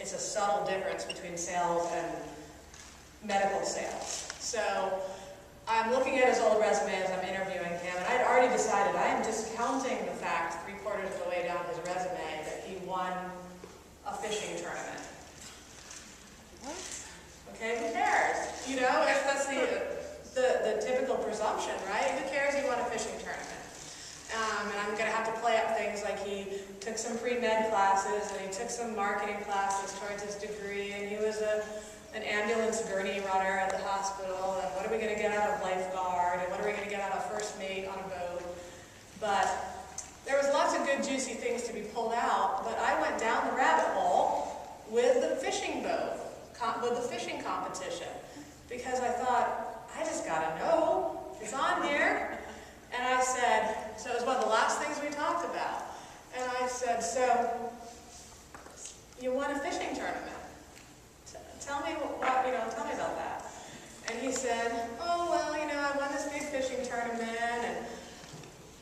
it's a subtle difference between sales and medical sales. So I'm looking at his old resume as I'm interviewing him, and I'd already decided I am discounting the fact 3/4 of the way down his resume that he won a fishing tournament. What? Okay, who cares? You know, if that's the typical presumption, right? Who cares he won a fishing tournament? And I'm going to have to play up things like he took some pre-med classes and he took some marketing classes towards his degree, and he was an ambulance gurney runner at the hospital, and what are we going to get out of lifeguard, and what are we going to get out of first mate on a boat? But there was lots of good juicy things to be pulled out, but I went down the rabbit hole with the fishing boat, with the fishing competition, because I thought, I just got to know. It's on here. And I said, so it was one of the last things we talked about. And I said, so you won a fishing tournament. Tell me tell me about that. And he said, oh, well, I won this big fishing tournament, and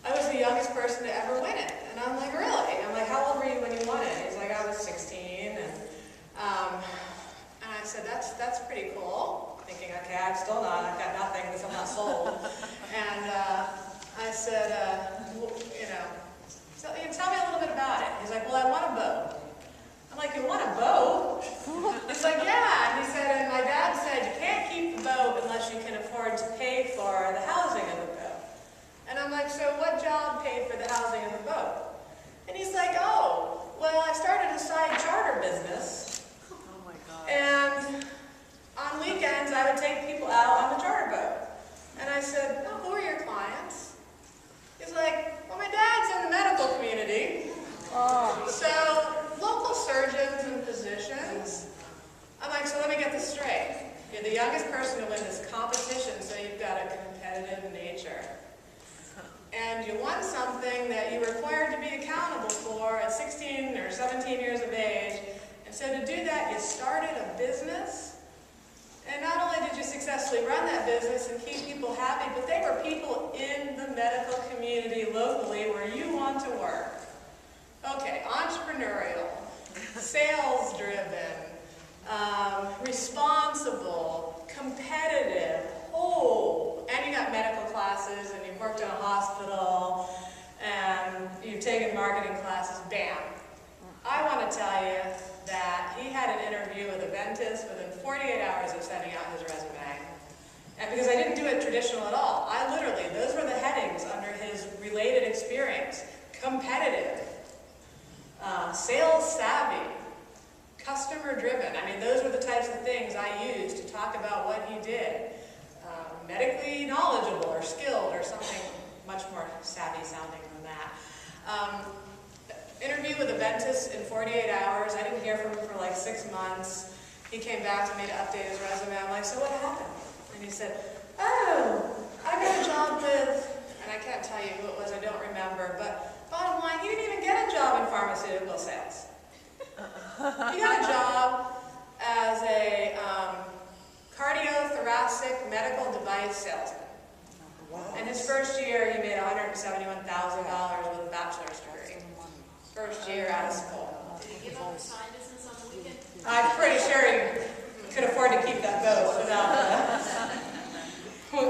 I was the youngest person to ever win it. And I'm like, really? I'm like, how old were you when you won it? He's like, I was 16. And I said, that's pretty cool. Thinking, okay, I've got nothing because I'm not sold. And I said, so, tell me a little bit about it. He's like, well, I won a boat. I'm like, you won a boat? He's like, yeah. And he said, and my dad said, you can't keep the boat unless you can afford to pay for the housing of the boat. And I'm like, so what job paid for the housing of the boat? And he's like, oh, well, I started a side charter business. Oh my God. And on weekends, I would take people out on the charter boat. And I said, oh, who are your clients? He's like, well, my dad's in the medical community. Oh. So, local surgeons and physicians. I'm like, so let me get this straight. You're the youngest person to win this competition, so you've got a competitive nature. And you won something that you were required to be accountable for at 16 or 17 years of age. And so to do that, you started a business. And not only did you successfully run that business and keep people happy, but they were people in the medical community locally where you want to work. Okay, entrepreneurial, sales-driven, responsible, competitive, and you got medical classes, and you've worked in a hospital, and you've taken marketing classes, bam. I want to tell you that he had an interview with a dentist within 48 hours of sending out his resume. And because I didn't do it traditional at all, those were the headings under his related experience. Competitive, sales savvy, customer driven. I mean, those were the types of things I used to talk about what he did. Medically knowledgeable or skilled or something much more savvy sounding than that. Interview with a dentist in 48 hours. I didn't hear from him for like 6 months. He came back to me to update his resume. I'm like, so what happened? And he said, oh, I got a job with, and I can't tell you who it was, I don't remember, but bottom line, he didn't even get a job in pharmaceutical sales. He got a job as a cardiothoracic medical device salesman. Wow. And his first year, he made $171,000 with a bachelor's degree. First year out of school. Did he give up his side business on the weekend? I'm pretty sure he could afford to keep that boat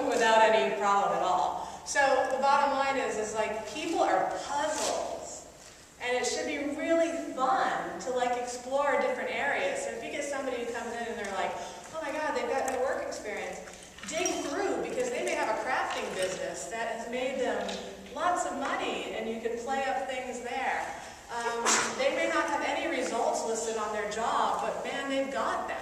without any problem at all. So the bottom line is like people are puzzles, and it should be really fun to like explore different areas. So if you get somebody who comes in and they're like, oh my God, they've got no work experience, dig through, because they may have a crafting business that has made them lots of money, and you could play up things there. They may not have any results listed on their job, but man, they've got them.